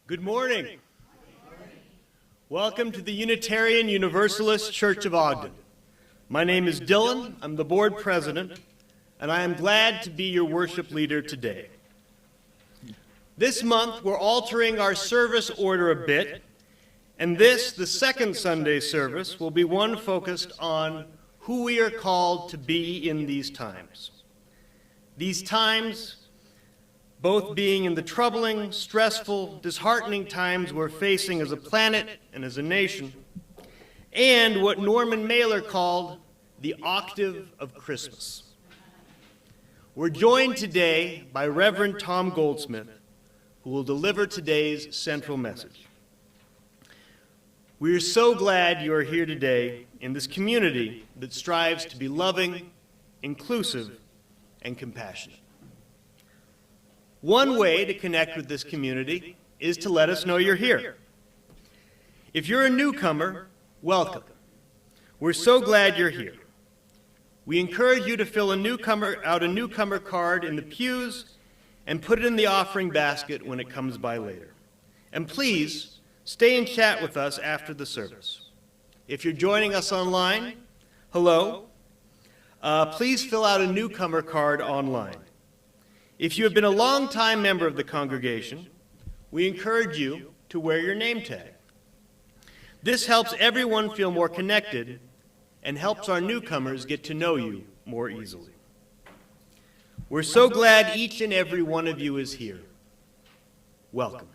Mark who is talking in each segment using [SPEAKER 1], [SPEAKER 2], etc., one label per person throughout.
[SPEAKER 1] Good morning. Welcome to the Unitarian Universalist Church of Ogden. My name is Dylan, I'm the board president, and I am glad to be your worship leader today. This month we're altering our service order a bit, and this, the second Sunday service, will be one focused on who we are called to be in these times. These times, both being in the troubling, stressful, disheartening times we're facing as a planet and as a nation, and what Norman Mailer called the octave of Christmas. We're joined today by Reverend Tom Goldsmith, who will deliver today's central message. We are so glad you are here today in this community that strives to be loving, inclusive, and compassionate. One way to connect with this community is to let us know you're here. If you're a newcomer, welcome. We're so glad you're here. We encourage you to fill a newcomer card in the pews and put it in the offering basket when it comes by later. And please, stay and chat with us after the service. If you're joining us online, hello. Please fill out a newcomer card online. If you have been a long-time member of the congregation, we encourage you to wear your name tag. This helps everyone feel more connected and helps our newcomers get to know you more easily. We're so glad each and every one of you is here. Welcome.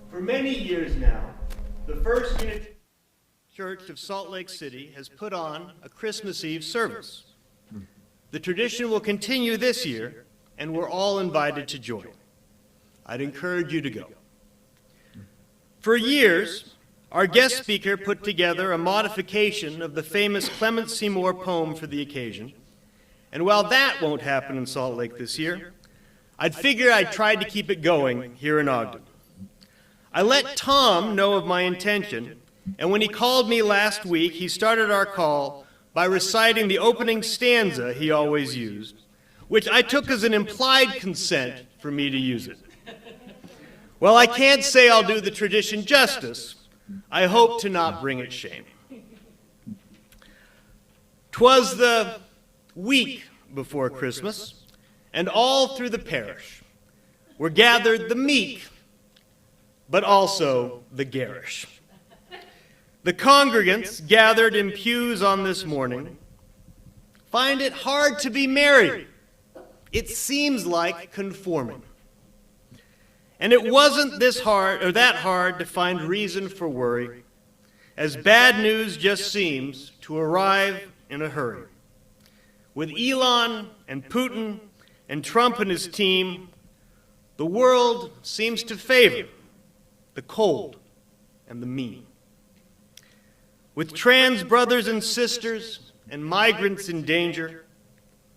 [SPEAKER 1] For many years now, the First Unitarian Church of Salt Lake City has put on a Christmas Eve service. The tradition will continue this year, and we're all invited to join. I'd encourage you to go. For years, our guest speaker put together a modification of the famous Clement Seymour poem for the occasion, and while that won't happen in Salt Lake this year, I'd figure I'd try to keep it going here in Ogden. I let Tom know of my intention, and when he called me last week, he started our call by reciting the opening stanza he always used, which I took as an implied consent for me to use it. Well, I can't say I'll do the tradition justice. I hope to not bring it shame. 'Twas the week before Christmas, and all through the parish were gathered the meek, but also the garish. The congregants gathered in pews on this morning find it hard to be merry. It seems like conforming. And it wasn't this hard or that hard to find reason for worry, as bad news just seems to arrive in a hurry. With Elon and Putin and Trump and his team, the world seems to favor the cold and the mean. With trans brothers and sisters and migrants in danger,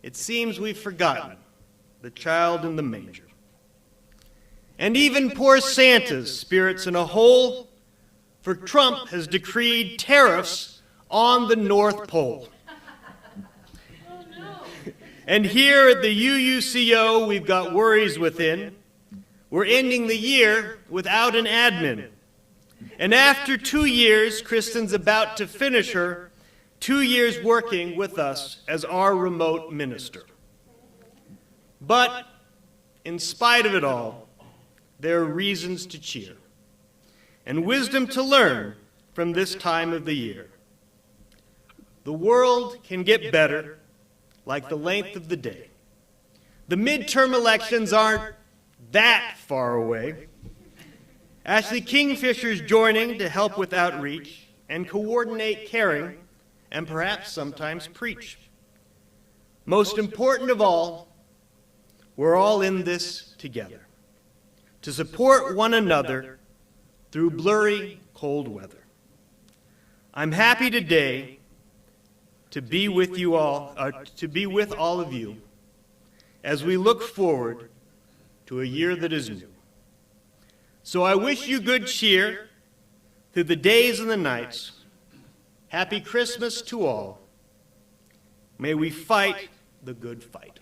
[SPEAKER 1] it seems we've forgotten the child in the manger. And even poor Santa's spirit's in a hole, for Trump has decreed tariffs on the North Pole. Oh, no. And here at the UUCO, we've got worries within. We're ending the year without an admin. And after 2 years, Kristen's about to finish her 2 years working with us as our remote minister. But in spite of it all, there are reasons to cheer and wisdom to learn from this time of the year. The world can get better, like the length of the day. The midterm elections aren't that far away. Ashley Kingfisher's joining to help with outreach and coordinate caring and perhaps sometimes preach. Most important of all, we're all in this together to support one another through blurry, cold weather. I'm happy today to be with you all, to be with all of you as we look forward to a year that is new. So I wish you good cheer through the days and the nights. Happy Christmas to all. May we fight the good fight.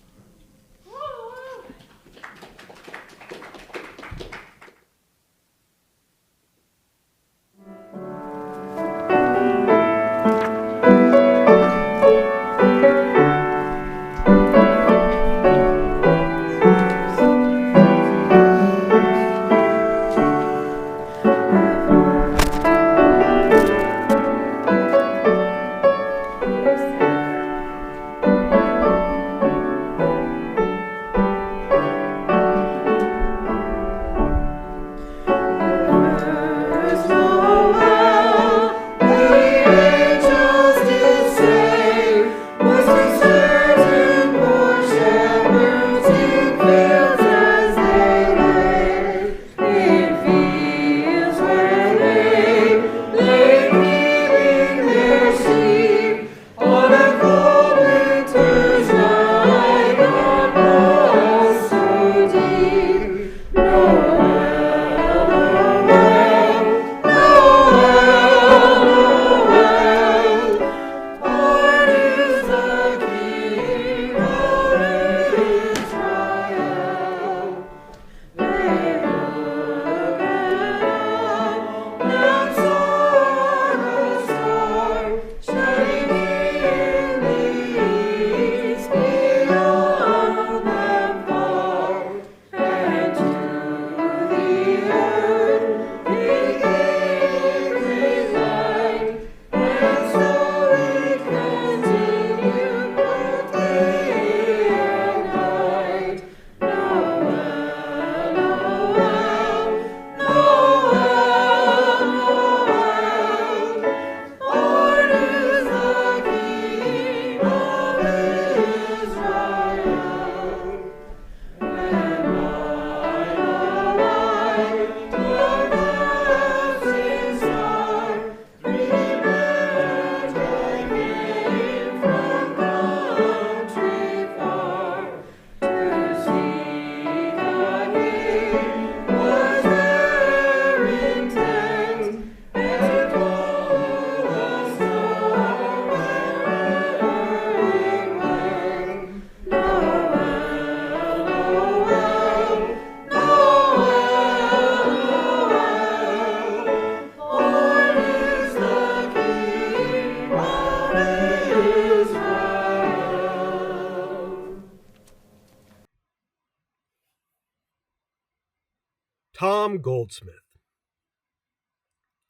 [SPEAKER 2] Tom Goldsmith.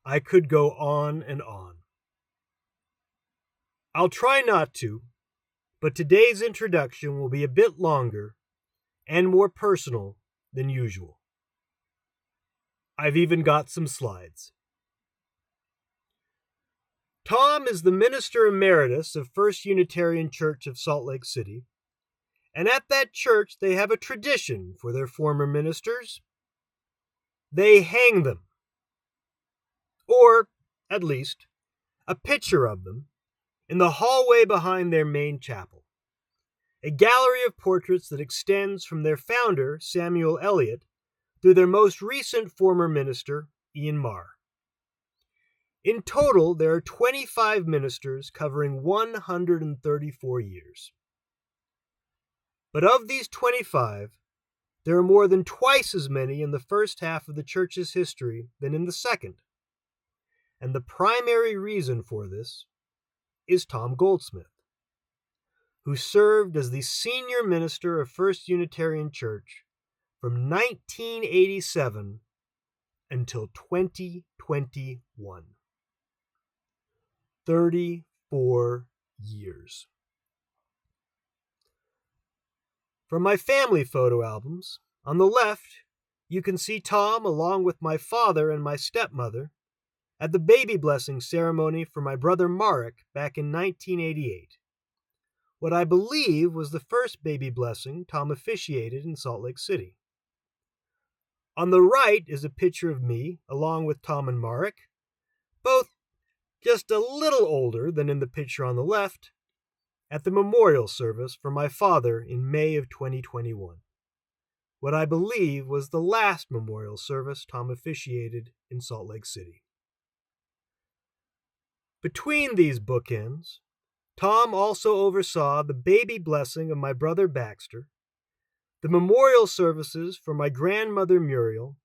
[SPEAKER 2] I could go on and on. I'll try not to, but today's introduction will be a bit longer and more personal than usual. I've even got some slides. Tom is the minister emeritus of First Unitarian Church of Salt Lake City, and at that church they have a tradition for their former ministers. They hang them, or at least a picture of them, in the hallway behind their main chapel, a gallery of portraits that extends from their founder, Samuel Eliot, through their most recent former minister, Ian Marr. In total, there are 25 ministers covering 134 years. But of these 25, there are more than twice as many in the first half of the church's history than in the second. And the primary reason for this is Tom Goldsmith, who served as the senior minister of First Unitarian Church from 1987 until 2021. 34 years. From my family photo albums, on the left, you can see Tom along with my father and my stepmother at the baby blessing ceremony for my brother Marek back in 1988. What I believe was the first baby blessing Tom officiated in Salt Lake City. On the right is a picture of me along with Tom and Marek, both just a little older than in the picture on the left, at the memorial service for my father in May of 2021. What I believe was the last memorial service Tom officiated in Salt Lake City. Between these bookends, Tom also oversaw the baby blessing of my brother Baxter, the memorial services for my grandmother Muriel,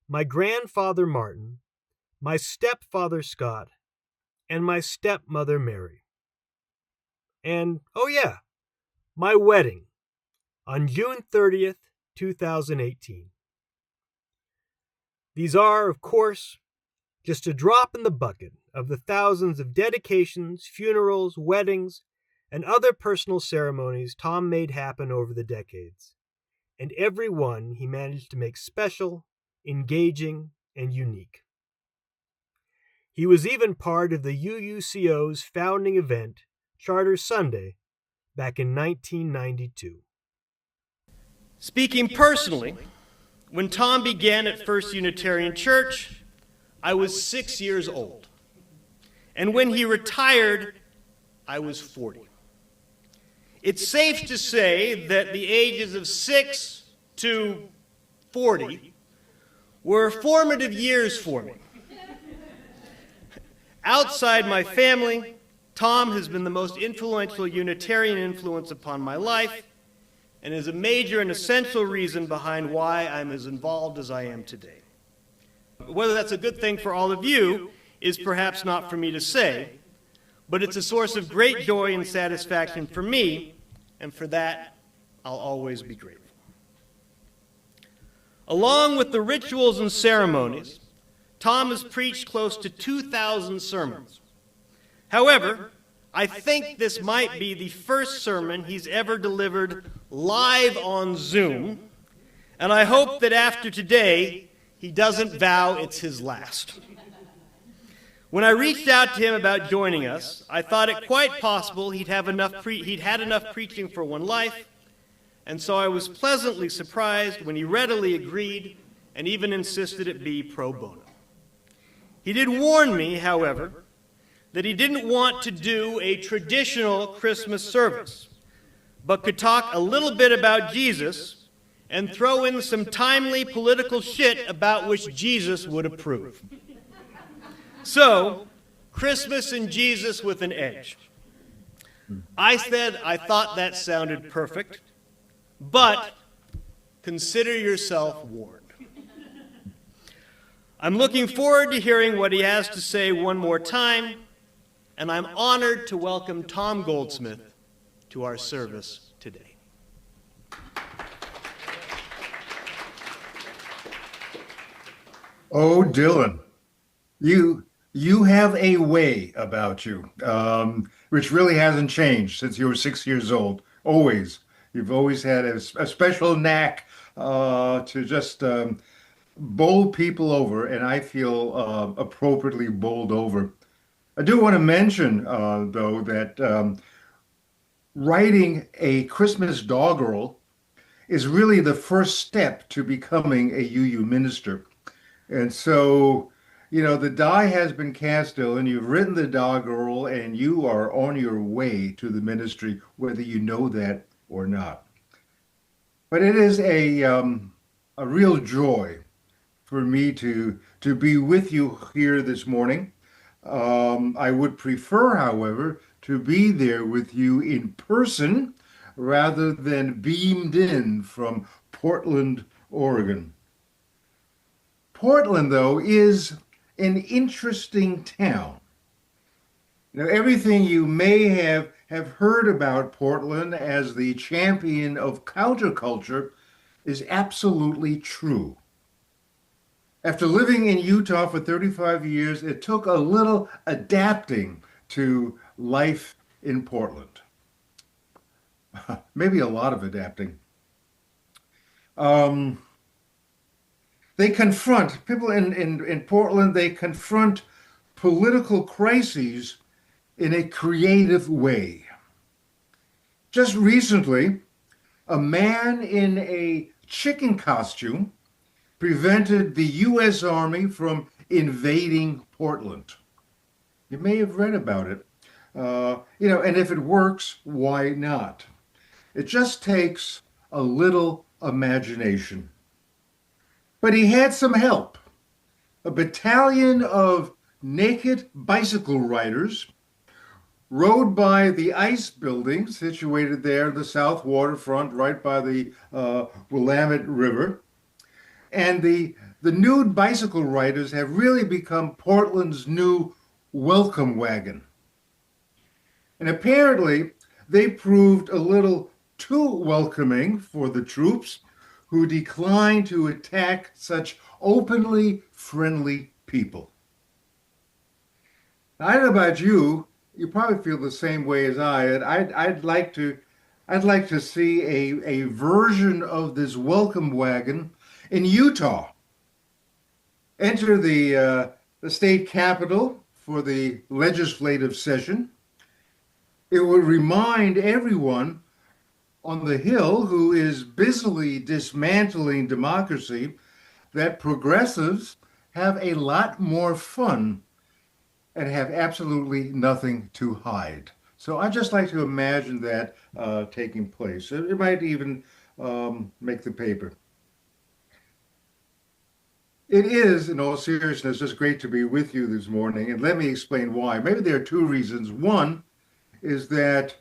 [SPEAKER 2] my grandfather Martin, my stepfather Scott, and my stepmother Mary. And, oh yeah, my wedding on June 30th, 2018. These are, of course, just a drop in the bucket of the thousands of dedications, funerals, weddings, and other personal ceremonies Tom made happen over the decades, and every one he managed to make special, engaging, and unique. He was even part of the UUCO's founding event, Charter Sunday, back in 1992.
[SPEAKER 1] Speaking personally, when Tom began at First Unitarian Church, I was 6 years old. And when he retired, I was 40. It's safe to say that the ages of 6 to 40 were formative years for me. Outside my family, Tom has been the most influential Unitarian influence upon my life and is a major and essential reason behind why I'm as involved as I am today. Whether that's a good thing for all of you is perhaps not for me to say, but it's a source of great joy and satisfaction for me, and for that, I'll always be grateful. Along with the rituals and ceremonies, Tom has preached close to 2,000 sermons. However, I think this might be the first sermon he's ever delivered live on Zoom, and I hope that after today, he doesn't vow it's his last. When I reached out to him about joining us, I thought it quite possible he'd had enough preaching for one life, and so I was pleasantly surprised when he readily agreed and even insisted it be pro bono. He did warn me, however, that he didn't want to do a traditional Christmas service, but could talk a little bit about Jesus and throw in some timely political shit about which Jesus would approve. So, Christmas and Jesus with an edge. I said I thought that sounded perfect, but consider yourself warned. I'm looking forward to hearing what he has to say one more time, and I'm honored to welcome Tom Goldsmith to our service today.
[SPEAKER 3] Oh, Dylan, you have a way about you, which really hasn't changed since you were 6 years old. Always. You've always had a special knack to just bowl people over, and I feel appropriately bowled over. I do want to mention, though, that writing a Christmas doggerel is really the first step to becoming a UU minister. And so, you know, the die has been cast, Dylan. You've written the doggerel, and you are on your way to the ministry, whether you know that or not. But it is a real joy for me to be with you here this morning. I would prefer, however, to be there with you in person rather than beamed in from Portland, Oregon. Portland, though, is an interesting town. Now, everything you may have heard about Portland as the champion of counterculture is absolutely true. After living in Utah for 35 years, it took a little adapting to life in Portland. Maybe a lot of adapting. Um, they confront people in Portland, they confront political crises in a creative way. Just recently, a man in a chicken costume prevented the U.S. Army from invading Portland. You may have read about it. And if it works, why not? It just takes a little imagination. But he had some help. A battalion of naked bicycle riders rode by the ice building situated there in the south waterfront, right by the Willamette River. And the nude bicycle riders have really become Portland's new welcome wagon. And apparently, they proved a little too welcoming for the troops who declined to attack such openly friendly people. Now, I don't know about you, you probably feel the same way as I. And I'd like to see a version of this welcome wagon in Utah. Enter the state capitol for the legislative session. It would remind everyone on the Hill who is busily dismantling democracy that progressives have a lot more fun and have absolutely nothing to hide. So I just like to imagine that taking place. It might even make the paper. It is, in all seriousness, just great to be with you this morning, and let me explain why. Maybe there are two reasons. One is that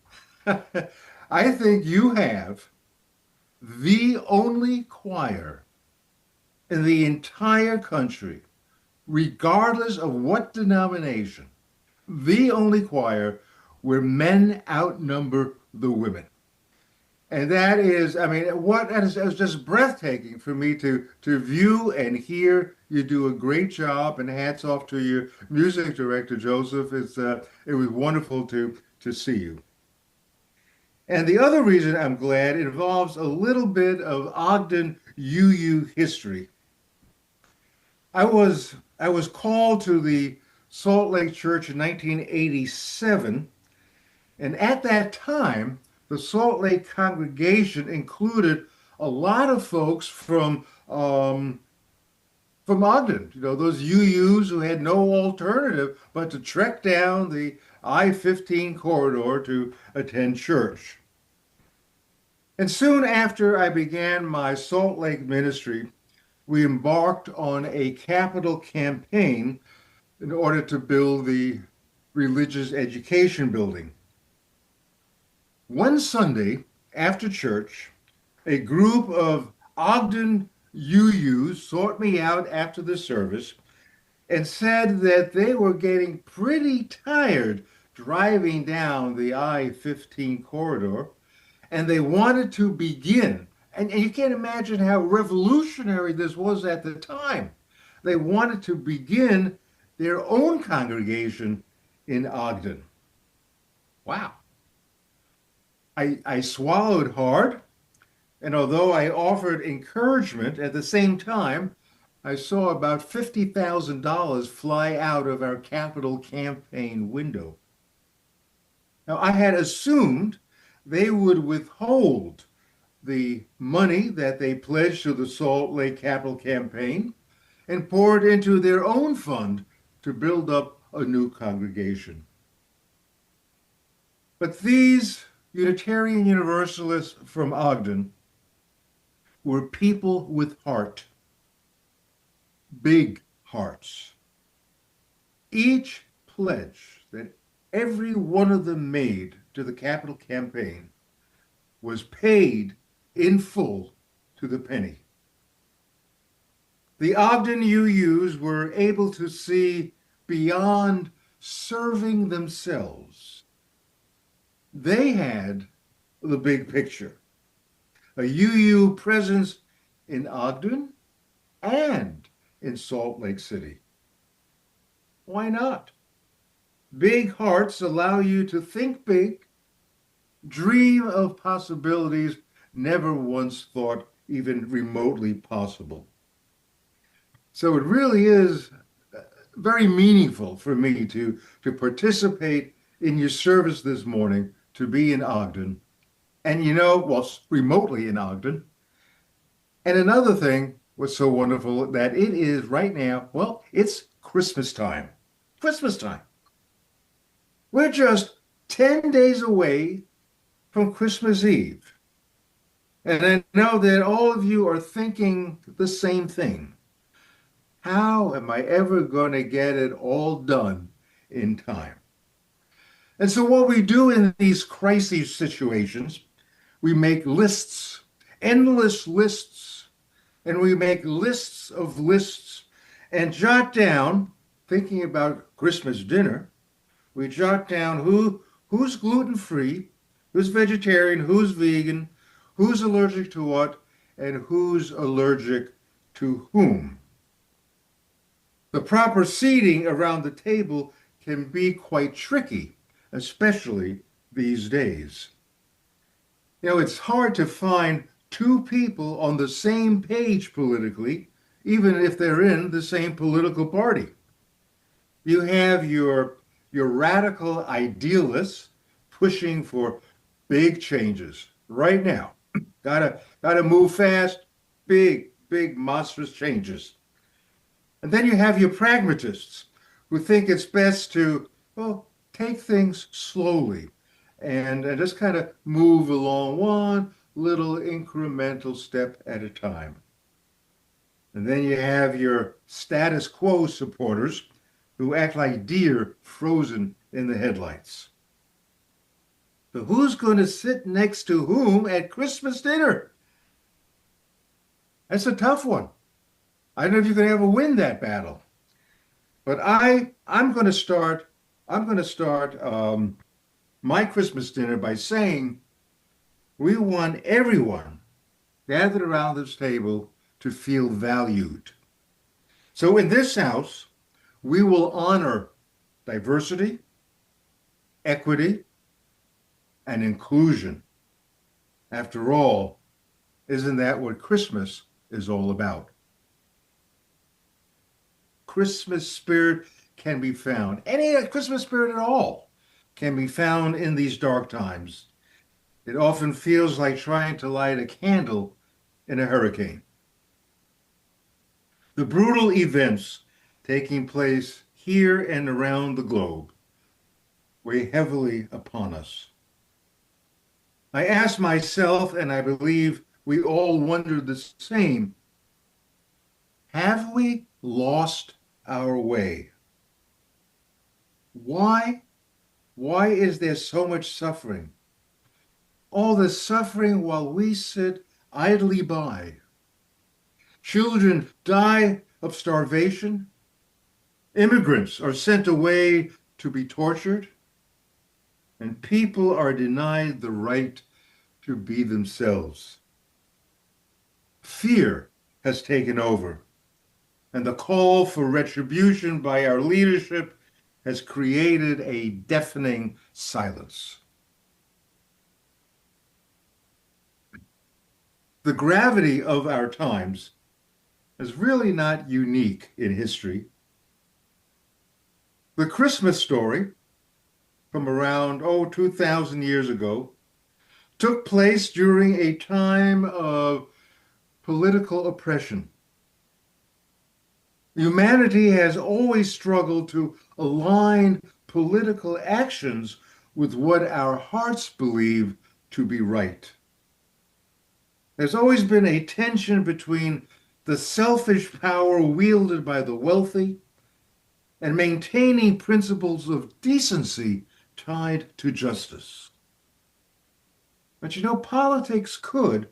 [SPEAKER 3] I think you have the only choir in the entire country, regardless of what denomination, the only choir where men outnumber the women. And that is, I mean, it was just breathtaking for me to view and hear. You do a great job, and hats off to your music director, Joseph. It was wonderful to see you. And the other reason I'm glad involves a little bit of Ogden UU history. I was called to the Salt Lake Church in 1987, and at that time, the Salt Lake congregation included a lot of folks from Ogden, those UUs who had no alternative but to trek down the I-15 corridor to attend church. And soon after I began my Salt Lake ministry, we embarked on a capital campaign in order to build the religious education building. One Sunday after church, a group of Ogden UUs sought me out after the service and said that they were getting pretty tired driving down the I-15 corridor, and they wanted to begin. And you can't imagine how revolutionary this was at the time. They wanted to begin their own congregation in Ogden. Wow. I swallowed hard, and although I offered encouragement at the same time, I saw about $50,000 fly out of our capital campaign window. Now, I had assumed they would withhold the money that they pledged to the Salt Lake Capital Campaign and pour it into their own fund to build up a new congregation. But these Unitarian Universalists from Ogden were people with heart, big hearts. Each pledge that every one of them made to the capital campaign was paid in full to the penny. The Ogden UUs were able to see beyond serving themselves. They had the big picture, a UU presence in Ogden and in Salt Lake City. Why not? Big hearts allow you to think big, dream of possibilities never once thought even remotely possible. So it really is very meaningful for me to participate in your service this morning, to be in Ogden, and well, remotely in Ogden. And another thing was so wonderful that it is right now, well, it's Christmas time. Christmas time. We're just 10 days away from Christmas Eve. And I know that all of you are thinking the same thing. How am I ever going to get it all done in time? And so what we do in these crisis situations, we make lists, endless lists, and we make lists of lists and jot down, thinking about Christmas dinner, we jot down who's gluten-free, who's vegetarian, who's vegan, who's allergic to what, and who's allergic to whom. The proper seating around the table can be quite tricky, especially these days. It's hard to find two people on the same page politically, even if they're in the same political party. You have your radical idealists pushing for big changes right now. Gotta move fast, big, monstrous changes. And then you have your pragmatists who think it's best to, well, take things slowly and just kind of move along one little incremental step at a time. And then you have your status quo supporters who act like deer frozen in the headlights. But who's going to sit next to whom at Christmas dinner? That's a tough one. I don't know if you can ever win that battle. But I'm going to start my Christmas dinner by saying we want everyone gathered around this table to feel valued. So in this house, we will honor diversity, equity, and inclusion. After all, isn't that what Christmas is all about? Christmas spirit can be found, any Christmas spirit at all can be found in these dark times. It often feels like trying to light a candle in a hurricane. The brutal events taking place here and around the globe weigh heavily upon us. I ask myself, and I believe we all wonder the same, have we lost our way? Why is there so much suffering? All this suffering while we sit idly by. Children die of starvation. Immigrants are sent away to be tortured. And people are denied the right to be themselves. Fear has taken over, and the call for retribution by our leadership has created a deafening silence. The gravity of our times is really not unique in history. The Christmas story from around, 2,000 years ago took place during a time of political oppression. Humanity has always struggled to align political actions with what our hearts believe to be right. There's always been a tension between the selfish power wielded by the wealthy and maintaining principles of decency tied to justice. But politics could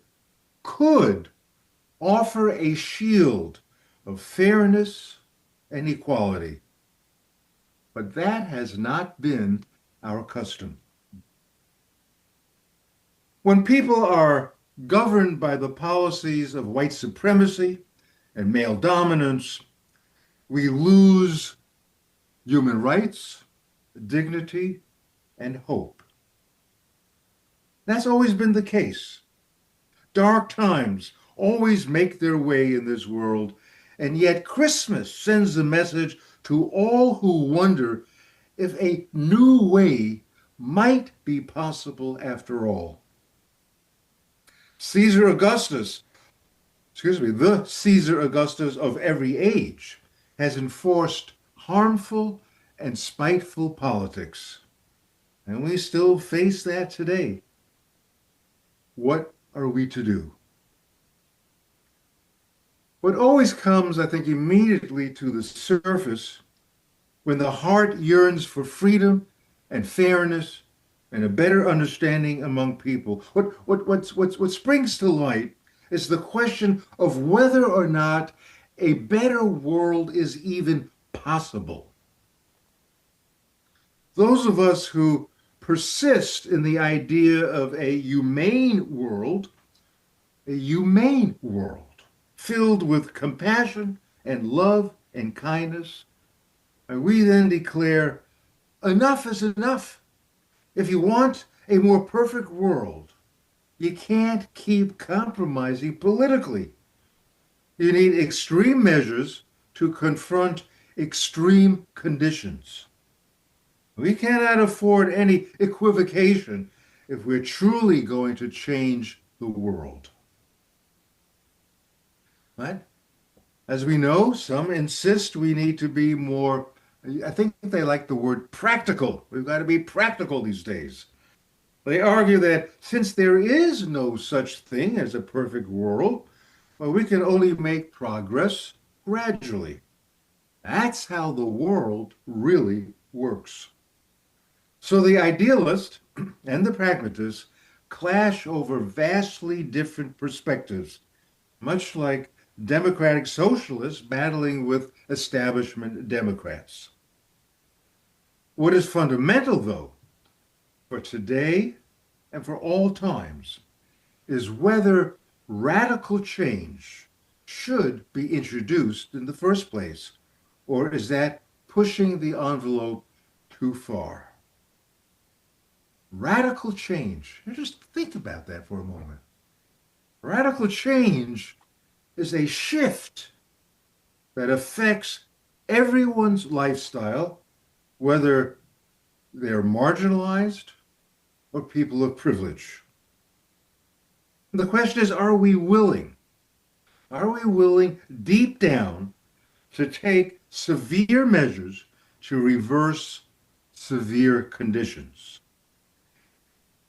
[SPEAKER 3] offer a shield of fairness and equality. But that has not been our custom. When people are governed by the policies of white supremacy and male dominance, we lose human rights, dignity, and hope. That's always been the case. Dark times always make their way in this world. And yet Christmas sends a message to all who wonder if a new way might be possible after all. Caesar Augustus, the Caesar Augustus of every age, has enforced harmful and spiteful politics. And we still face that today. What are we to do? What always comes, I think, immediately to the surface when the heart yearns for freedom and fairness and a better understanding among people. What springs to light is the question of whether or not a better world is even possible. Those of us who persist in the idea of a humane world filled with compassion and love and kindness, and we then declare, enough is enough. If you want a more perfect world, you can't keep compromising politically. You need extreme measures to confront extreme conditions. We cannot afford any equivocation if we're truly going to change the world. But as we know, some insist we need to be more, I think they like the word practical. We've got to be practical these days. They argue that since there is no such thing as a perfect world, well, we can only make progress gradually. That's how the world really works. So the idealist and the pragmatist clash over vastly different perspectives, much like democratic socialists battling with establishment Democrats. What is fundamental, though, for today and for all times, is whether radical change should be introduced in the first place, or is that pushing the envelope too far? Radical change. Just think about that for a moment. Radical change is a shift that affects everyone's lifestyle, whether they're marginalized or people of privilege. The question is, are we willing? Are we willing deep down to take severe measures to reverse severe conditions?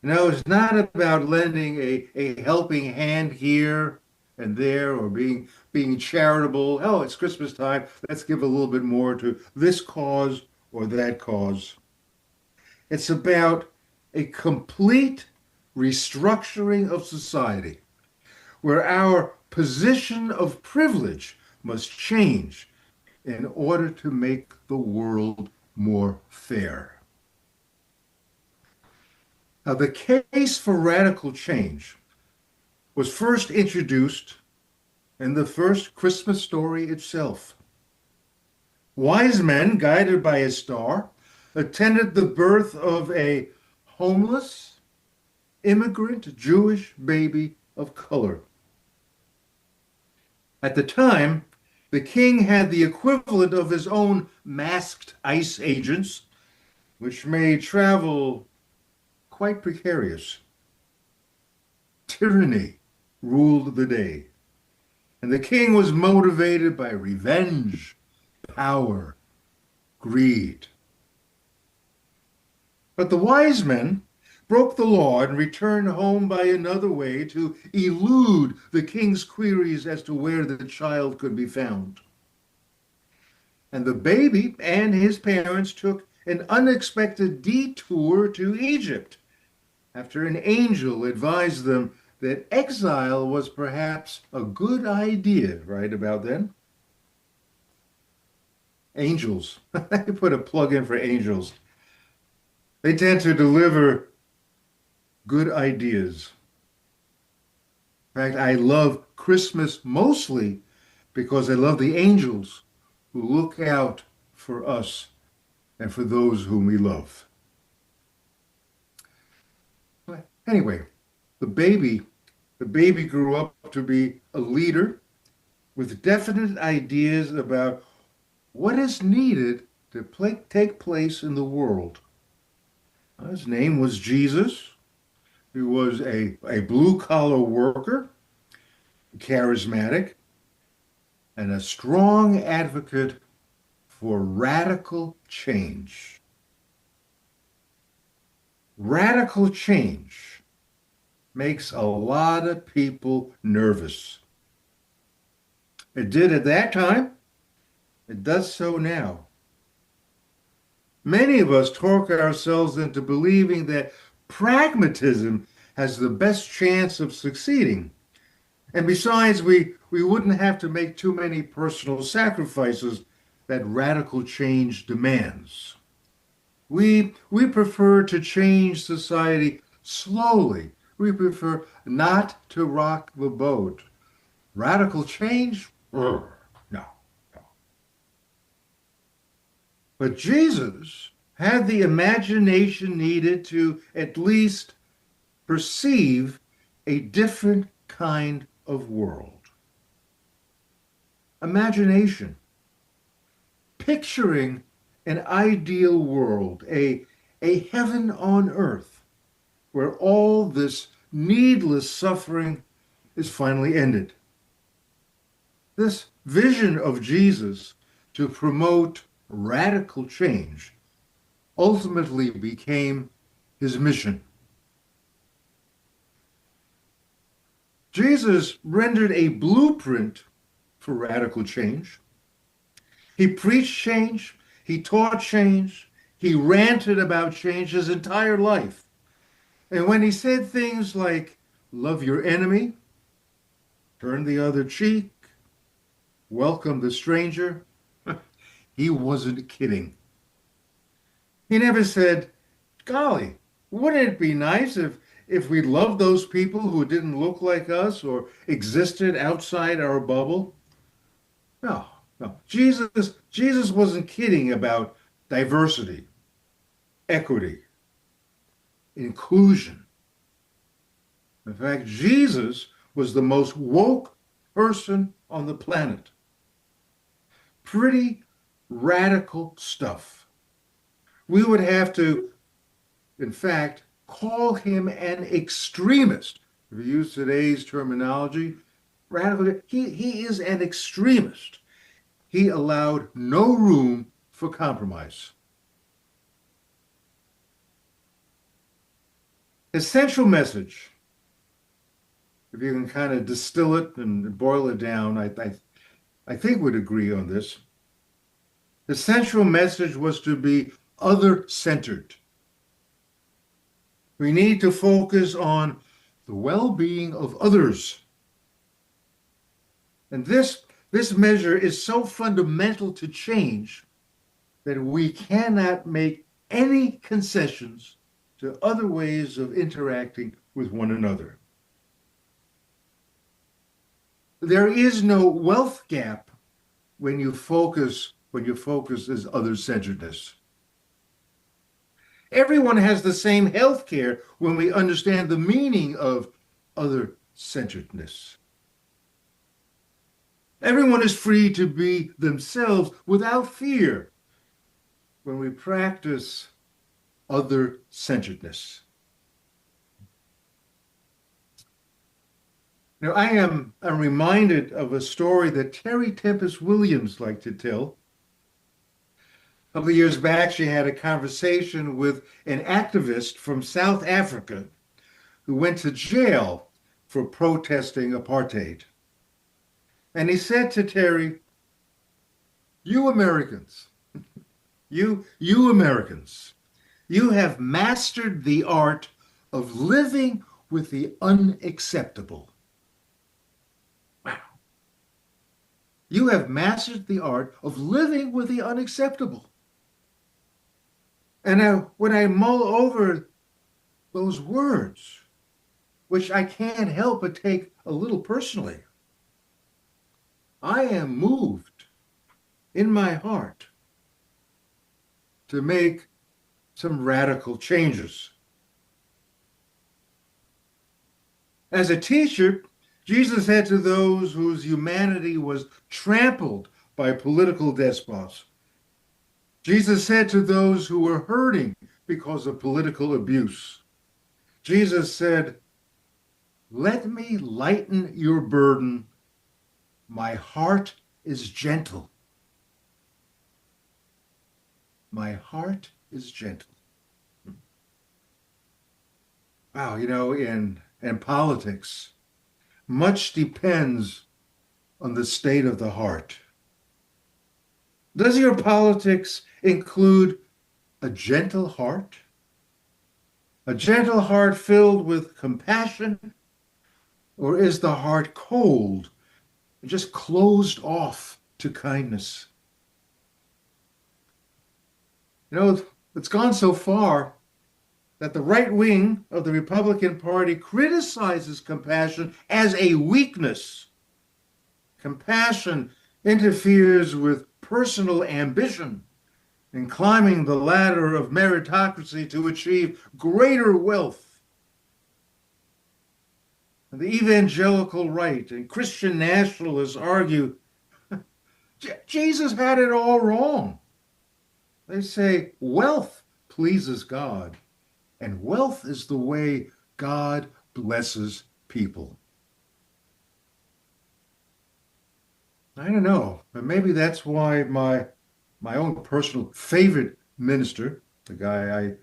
[SPEAKER 3] No, it's not about lending a helping hand here and there or being charitable. Oh, it's Christmas time. Let's give a little bit more to this cause or that cause. It's about a complete restructuring of society where our position of privilege must change in order to make the world more fair. Now, the case for radical change was first introduced in the first Christmas story itself. Wise men, guided by a star, attended the birth of a homeless, immigrant Jewish baby of color. At the time, the king had the equivalent of his own masked ICE agents, which made travel quite precarious. Tyranny ruled the day, and the king was motivated by revenge, power, greed. But the wise men broke the law and returned home by another way to elude the king's queries as to where the child could be found. And the baby and his parents took an unexpected detour to Egypt after an angel advised them that exile was perhaps a good idea right about then. Angels. I put a plug in for angels. They tend to deliver good ideas. In fact, I love Christmas mostly because I love the angels who look out for us and for those whom we love. Anyway, the baby The baby grew up to be a leader with definite ideas about what is needed to take place in the world. His name was Jesus. He was a blue-collar worker, charismatic, and a strong advocate for radical change. Radical change makes a lot of people nervous. It did at that time. It does so now. Many of us talk ourselves into believing that pragmatism has the best chance of succeeding. And besides, we wouldn't have to make too many personal sacrifices that radical change demands. We prefer to change society slowly. We prefer not to rock the boat. Radical change? No. But Jesus had the imagination needed to at least perceive a different kind of world. Imagination. Picturing an ideal world, a heaven on earth, where all this needless suffering is finally ended. This vision of Jesus to promote radical change ultimately became his mission. Jesus rendered a blueprint for radical change. He preached change, he taught change, he ranted about change his entire life. And when he said things like, love your enemy, turn the other cheek, welcome the stranger, he wasn't kidding. He never said, golly, wouldn't it be nice if we loved those people who didn't look like us or existed outside our bubble? No. Jesus wasn't kidding about diversity, equity, inclusion. In fact, Jesus was the most woke person on the planet. Pretty radical stuff. We would have to, in fact, call him an extremist. If you use today's terminology, radical, he is an extremist. He allowed no room for compromise. His central message, if you can kind of distill it and boil it down, I think we'd agree on this. The central message was to be other-centered. We need to focus on the well-being of others. And this measure is so fundamental to change that we cannot make any concessions to other ways of interacting with one another. There is no wealth gap when your focus is other-centeredness. Everyone has the same health care when we understand the meaning of other-centeredness. Everyone is free to be themselves without fear when we practice other-centeredness. Now, I'm reminded of a story that Terry Tempest Williams liked to tell. A couple of years back, she had a conversation with an activist from South Africa who went to jail for protesting apartheid. And he said to Terry, you Americans, you Americans, you have mastered the art of living with the unacceptable. Wow. You have mastered the art of living with the unacceptable. And when I mull over those words, which I can't help but take a little personally, I am moved in my heart to make some radical changes. As a teacher, Jesus said to those whose humanity was trampled by political despots, Jesus said to those who were hurting because of political abuse, Jesus said, "Let me lighten your burden. My heart is gentle. My heart is gentle." Wow, in politics, much depends on the state of the heart. Does your politics include a gentle heart? A gentle heart filled with compassion? Or is the heart cold, just closed off to kindness? It's gone so far that the right wing of the Republican Party criticizes compassion as a weakness. Compassion interferes with personal ambition in climbing the ladder of meritocracy to achieve greater wealth. And the evangelical right and Christian nationalists argue Jesus had it all wrong. They say wealth pleases God, and wealth is the way God blesses people. I don't know, but maybe that's why my own personal favorite minister, the guy I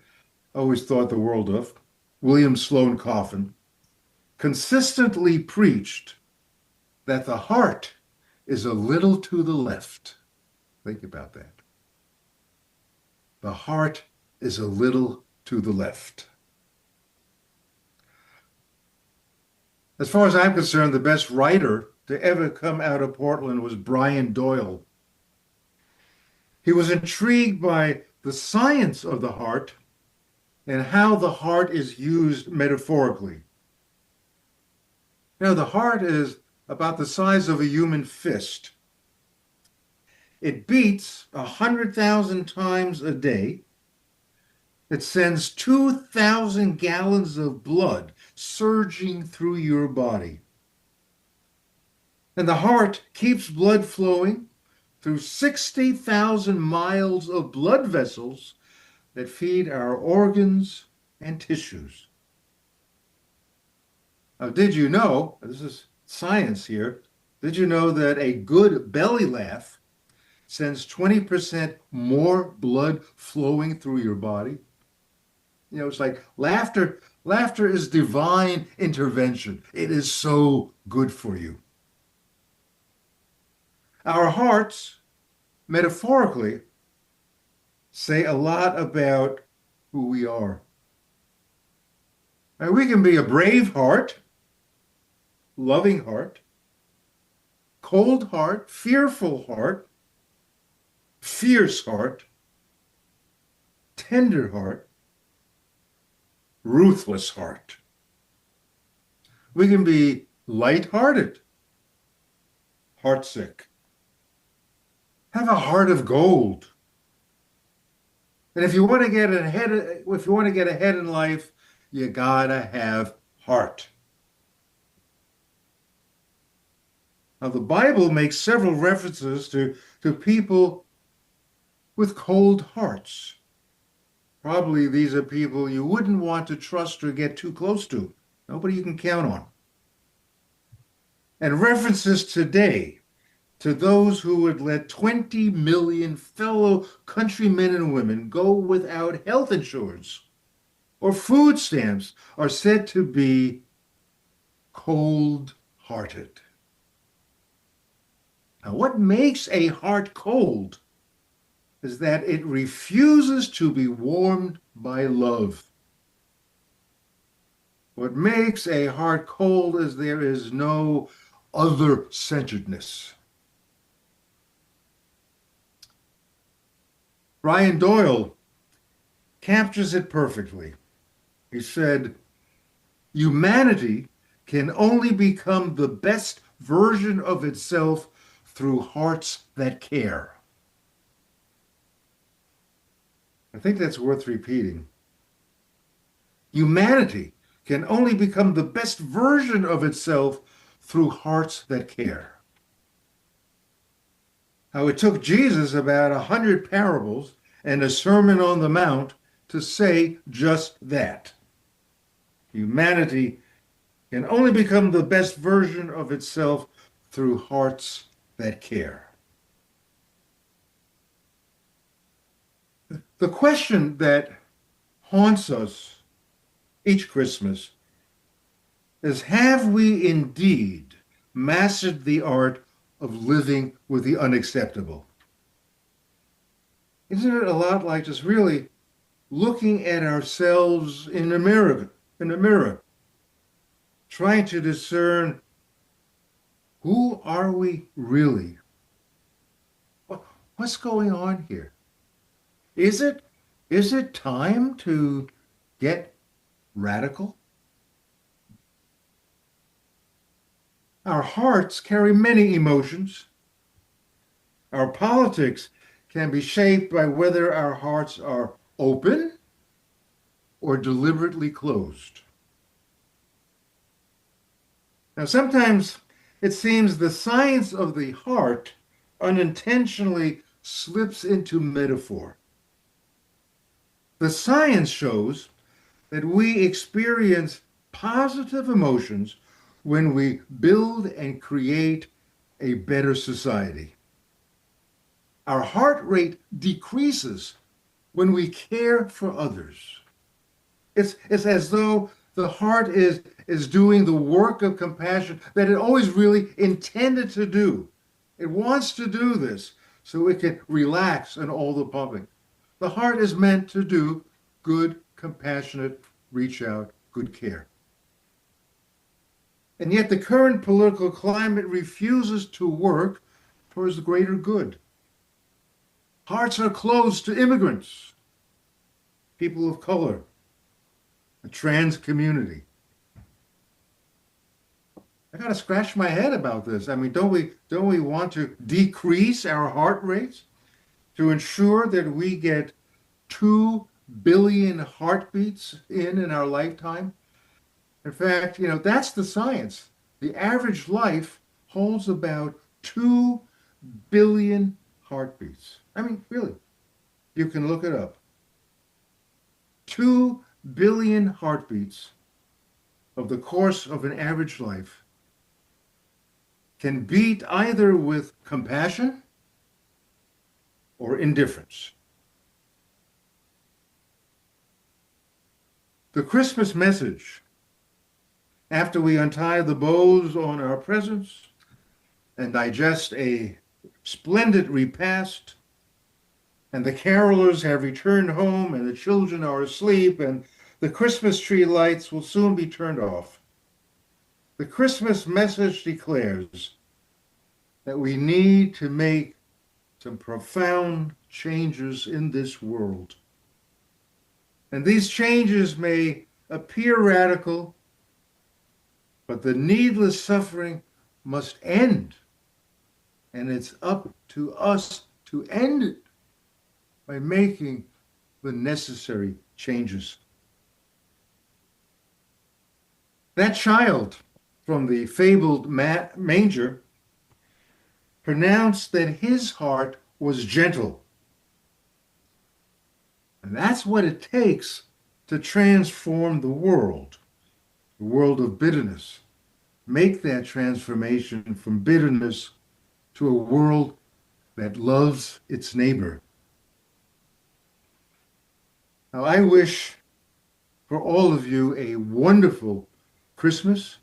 [SPEAKER 3] always thought the world of, William Sloane Coffin, consistently preached that the heart is a little to the left. Think about that. The heart is a little to the left. As far as I'm concerned, the best writer to ever come out of Portland was Brian Doyle. He was intrigued by the science of the heart and how the heart is used metaphorically. The heart is about the size of a human fist. It beats 100,000 times a day. It sends 2,000 gallons of blood surging through your body. And the heart keeps blood flowing through 60,000 miles of blood vessels that feed our organs and tissues. Now, did you know, this is science here, did you know that a good belly laugh sends 20% more blood flowing through your body? It's like laughter is divine intervention. It is so good for you. Our hearts, metaphorically, say a lot about who we are. Now, we can be a brave heart, loving heart, cold heart, fearful heart, fierce heart, tender heart, ruthless heart. We can be light-hearted, heartsick, have a heart of gold. And if you want to get ahead in life, you gotta have heart. Now, the Bible makes several references to people with cold hearts. Probably these are people you wouldn't want to trust or get too close to. Nobody you can count on. And references today to those who would let 20 million fellow countrymen and women go without health insurance or food stamps are said to be cold-hearted. Now, what makes a heart cold is that it refuses to be warmed by love. What makes a heart cold is there is no other-centeredness. Brian Doyle captures it perfectly. He said, "Humanity can only become the best version of itself through hearts that care." I think that's worth repeating. Humanity can only become the best version of itself through hearts that care. How it took Jesus about 100 parables and a Sermon on the Mount to say just that. Humanity can only become the best version of itself through hearts that care. The question that haunts us each Christmas is, have we indeed mastered the art of living with the unacceptable? Isn't it a lot like just really looking at ourselves in a mirror, trying to discern, who are we really? What's going on here? Is it time to get radical? Our hearts carry many emotions. Our politics can be shaped by whether our hearts are open or deliberately closed. Now, sometimes it seems the science of the heart unintentionally slips into metaphor. The science shows that we experience positive emotions when we build and create a better society. Our heart rate decreases when we care for others. It's as though the heart is doing the work of compassion that it always really intended to do. It wants to do this so it can relax in all the pumping. The heart is meant to do good, compassionate, reach out, good care. And yet the current political climate refuses to work towards the greater good. Hearts are closed to immigrants, people of color, the trans community. I gotta scratch my head about this. I mean, don't we want to decrease our heart rates to ensure that we get 2 billion heartbeats in our lifetime? In fact, that's the science. The average life holds about 2 billion heartbeats. I mean, really, you can look it up. 2 billion heartbeats of the course of an average life can beat either with compassion or indifference. The Christmas message, after we untie the bows on our presents and digest a splendid repast, and the carolers have returned home and the children are asleep and the Christmas tree lights will soon be turned off. The Christmas message declares that we need to make some profound changes in this world. And these changes may appear radical, but the needless suffering must end. And it's up to us to end it by making the necessary changes. That child from the fabled manger pronounced that his heart was gentle. And that's what it takes to transform the world of bitterness. Make that transformation from bitterness to a world that loves its neighbor. Now, I wish for all of you a wonderful Christmas,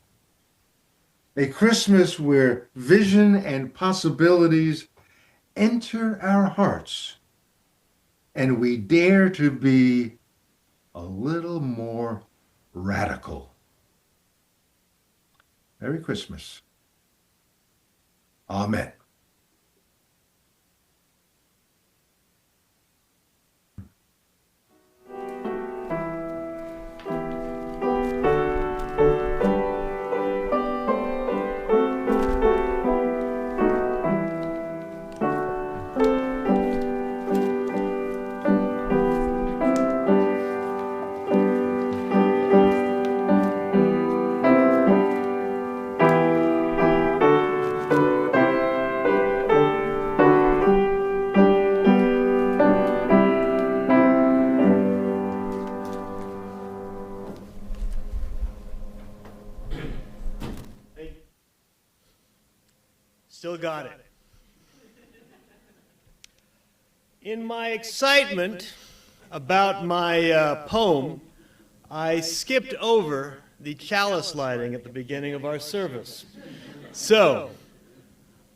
[SPEAKER 3] a Christmas where vision and possibilities enter our hearts, and we dare to be a little more radical. Merry Christmas. Amen.
[SPEAKER 1] Still got it. In my excitement about my poem, I skipped over the chalice lighting at the beginning of our service. So,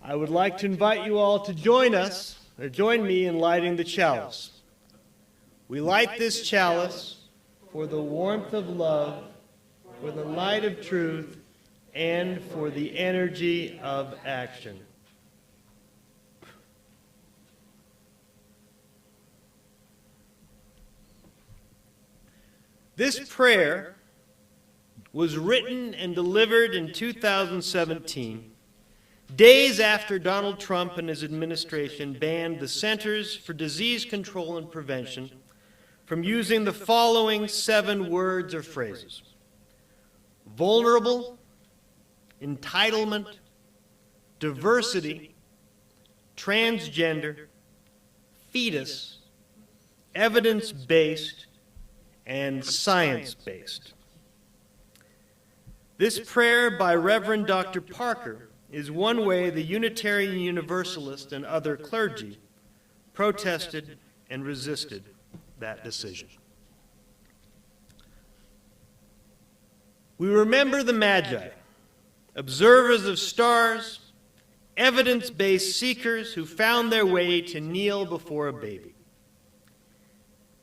[SPEAKER 1] I would like to invite you all to join me in lighting the chalice. We light this chalice for the warmth of love, for the light of truth, and for the energy of action. This prayer was written and delivered in 2017, days after Donald Trump and his administration banned the Centers for Disease Control and Prevention from using the following 7 words or phrases: vulnerable, entitlement, diversity, transgender, fetus, evidence-based, and science-based. This prayer by Reverend Dr. Parker is one way the Unitarian Universalist and other clergy protested and resisted that decision. We remember the Magi, observers of stars, evidence-based seekers who found their way to kneel before a baby.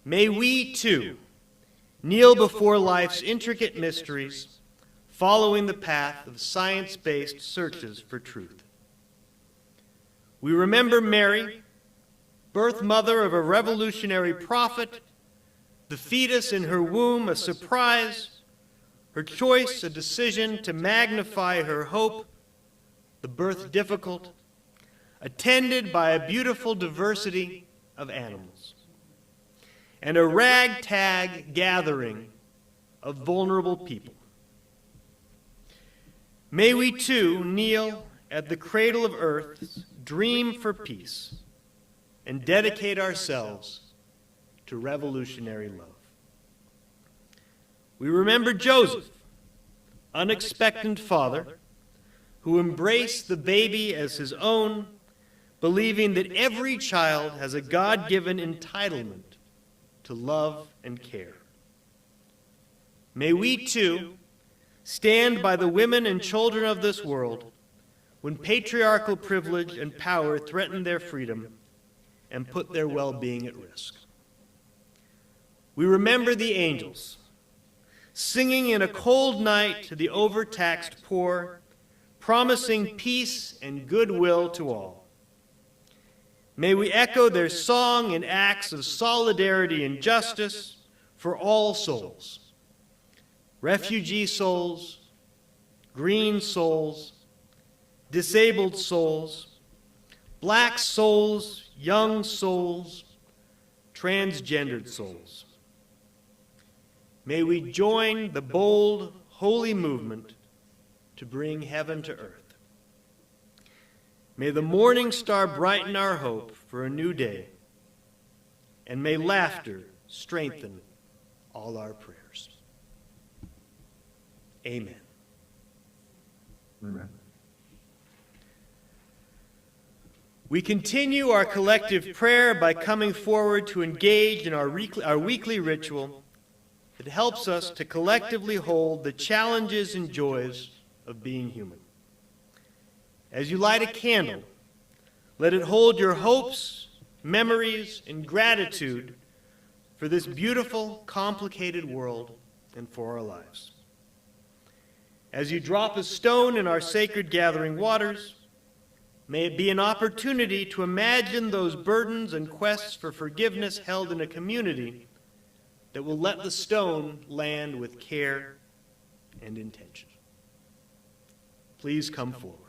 [SPEAKER 1] May we, too, kneel before life's intricate mysteries, following the path of science-based searches for truth. We remember Mary, birth mother of a revolutionary prophet, the fetus in her womb a surprise, her choice a decision to magnify her hope, the birth difficult, attended by a beautiful diversity of animals, and a ragtag gathering of vulnerable people. May we too kneel at the cradle of earth's dream for peace and dedicate ourselves to revolutionary love. We remember Joseph, unexpectant father, who embraced the baby as his own, believing that every child has a God-given entitlement to love and care. May we, too, stand by the women and children of this world when patriarchal privilege and power threaten their freedom and put their well-being at risk. We remember the angels, singing in a cold night to the overtaxed poor, promising peace and goodwill to all. May we echo their song in acts of solidarity and justice for all souls: refugee souls, green souls, disabled souls, black souls, young souls, transgendered souls. May we join the bold, holy movement to bring heaven to earth. May the morning star brighten our hope for a new day, and may laughter strengthen all our prayers. Amen.
[SPEAKER 3] Amen.
[SPEAKER 1] We continue our collective prayer by coming forward to engage in our weekly ritual that helps us to collectively hold the challenges and joys of being human. As you light a candle, let it hold your hopes, memories, and gratitude for this beautiful, complicated world and for our lives. As you drop a stone in our sacred gathering waters, may it be an opportunity to imagine those burdens and quests for forgiveness held in a community that will let the stone land with care and intention. Please come forward.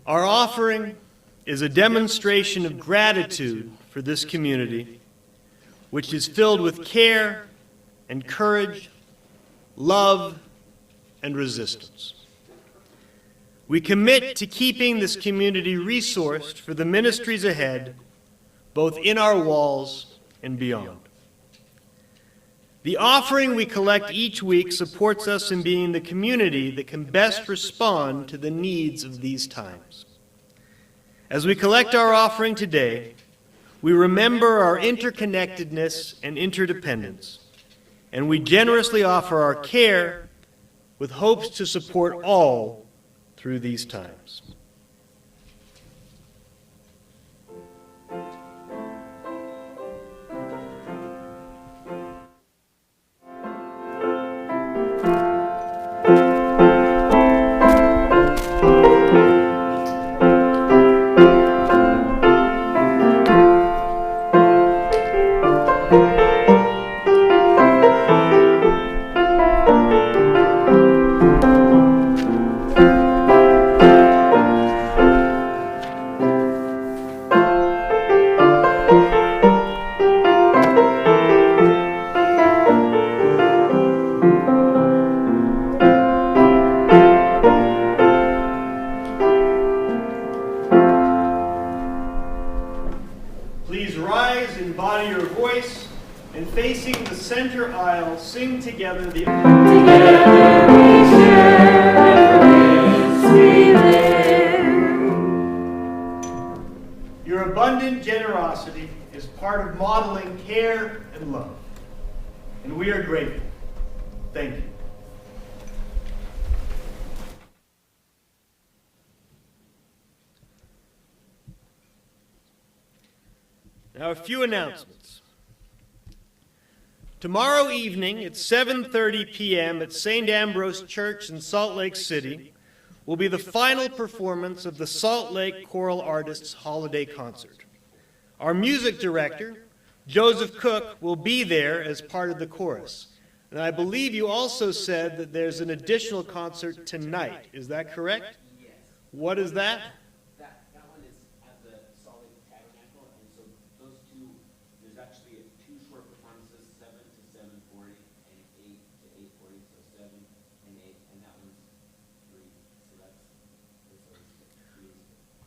[SPEAKER 1] Our offering is a demonstration of gratitude for this community, which is filled with care and courage, love and resistance. We commit to keeping this community resourced for the ministries ahead, both in our walls and beyond. The offering we collect each week supports us in being the community that can best respond to the needs of these times. As we collect our offering today, we remember our interconnectedness and interdependence, and we generously offer our care with hopes to support all through these times. facing the center aisle sing together the
[SPEAKER 4] Together we share the we live.
[SPEAKER 1] Your abundant generosity is part of modeling care and love, and we are grateful. Thank you. Now, a few announcements. Tomorrow evening at 7:30 p.m. at St. Ambrose Church in Salt Lake City will be the final performance of the Salt Lake Choral Artists Holiday Concert. Our music director, Joseph Cook, will be there as part of the chorus. And I believe you also said that there's an additional concert tonight. Is that correct?
[SPEAKER 5] Yes.
[SPEAKER 1] What is that?
[SPEAKER 5] That one is at the Salt Lake Tabernacle, and so those two, there's actually two short performances, 7 to 7:40 and 8 to 8:40, so 7 and 8, and that one's 3. So that's three.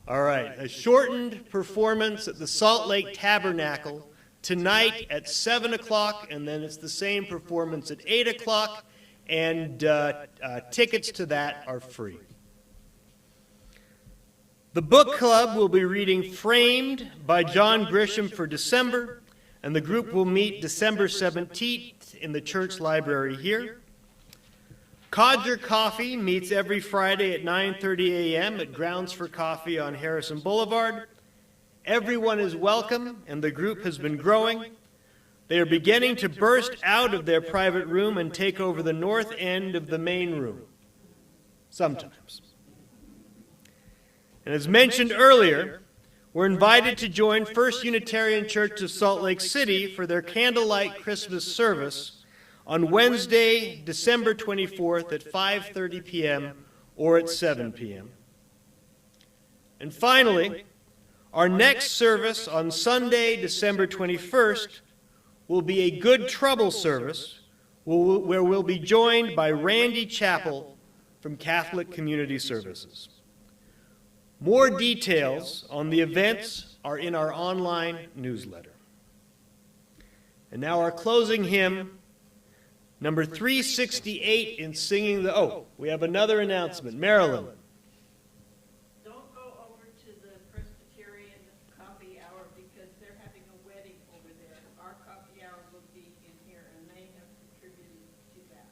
[SPEAKER 1] All right, a shortened performance at the Salt Lake Tabernacle tonight at 7 o'clock, and then it's the same performance at 8 o'clock, and tickets to that are free. The book club will be reading Framed by John Grisham for December, and the group will meet December 17th in the church library here. Codger Coffee meets every Friday at 9:30 a.m. at Grounds for Coffee on Harrison Boulevard. Everyone is welcome, and the group has been growing. They are beginning to burst out of their private room and take over the north end of the main room. Sometimes. And as mentioned earlier, we're invited to join First Unitarian Church of Salt Lake City for their candlelight Christmas service on Wednesday, December 24th at 5:30 p.m. or at 7 p.m. And finally, our next service on Sunday, December 21st, will be a Good Trouble service where we'll be joined by Randy Chappell from Catholic Community Services. More details on the events are in our online newsletter. And now our closing hymn, number 368 in Singing the... Oh, we have another announcement. Marilyn.
[SPEAKER 6] Don't go over to the Presbyterian coffee hour because they're having a wedding over there. Our coffee hour will be in here, and they have contributed to that.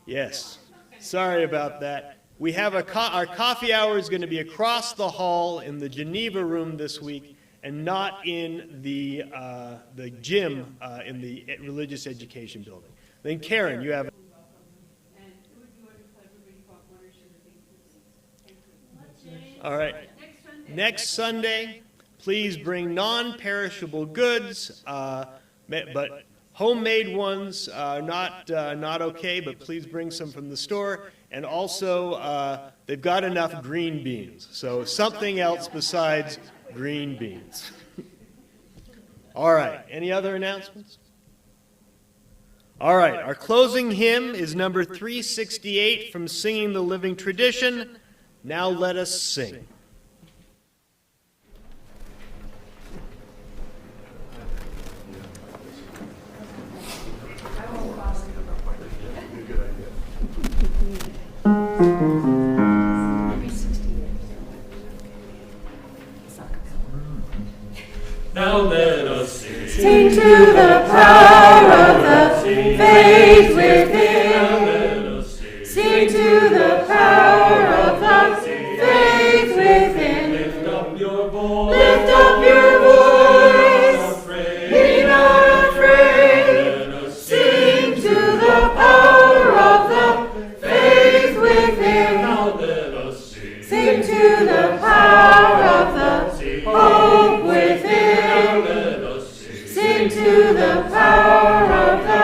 [SPEAKER 1] Yes. Sorry about that. We have our coffee hour is going to be across the hall in the Geneva room this week, and not in the gym in the religious education building. Then Karen, you have.
[SPEAKER 6] And who would you want to play for me? What or should it be?
[SPEAKER 1] All right. Next Sunday, please bring non-perishable goods, but homemade ones not okay. But please bring some from the store. And also, they've got enough green beans, so something else besides green beans. All right, any other announcements? All right, our closing hymn is number 368 from Singing the Living Tradition. Now let us sing.
[SPEAKER 7] Now let us sing.
[SPEAKER 4] Sing to the power of the faith within.
[SPEAKER 7] Now let us sing.
[SPEAKER 4] Sing to the power of the faith within.
[SPEAKER 7] Lift up your voice.
[SPEAKER 4] Lift up your voice. Be not afraid.
[SPEAKER 7] Let us
[SPEAKER 4] Sing to the power of the faith within.
[SPEAKER 7] Now let us sing.
[SPEAKER 4] Sing to the power of the hope within.
[SPEAKER 7] Now let us sing.
[SPEAKER 4] Sing to the power of the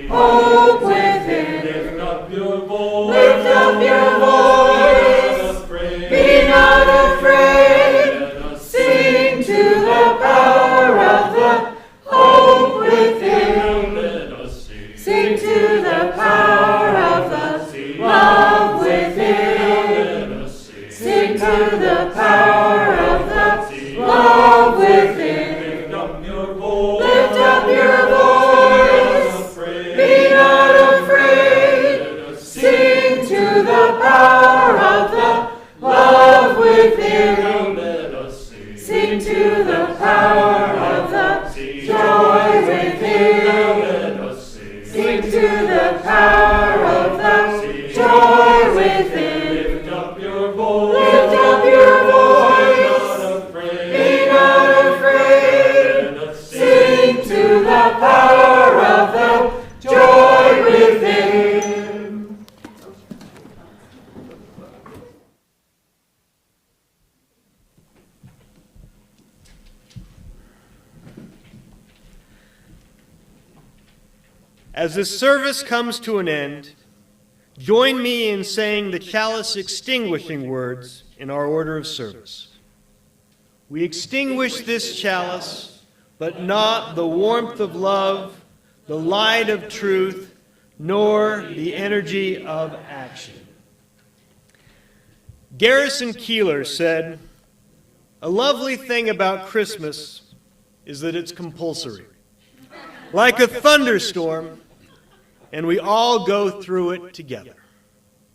[SPEAKER 4] hope within.
[SPEAKER 7] Lift up your voice.
[SPEAKER 4] Lift up your voice. Be not afraid.
[SPEAKER 7] Let us
[SPEAKER 4] Sing to the power of the hope within.
[SPEAKER 7] Now let us sing.
[SPEAKER 4] Sing to the power of the love within.
[SPEAKER 7] Let us sing.
[SPEAKER 4] Sing to the power of the love within.
[SPEAKER 7] Lift up your voice.
[SPEAKER 4] Lift up your voice.
[SPEAKER 1] as this service comes to an end, join me in saying the chalice extinguishing words in our order of service. We extinguish this chalice, but not the warmth of love, the light of truth, nor the energy of action. Garrison Keillor said, "A lovely thing about Christmas is that it's compulsory. Like a thunderstorm, and we all go through it together."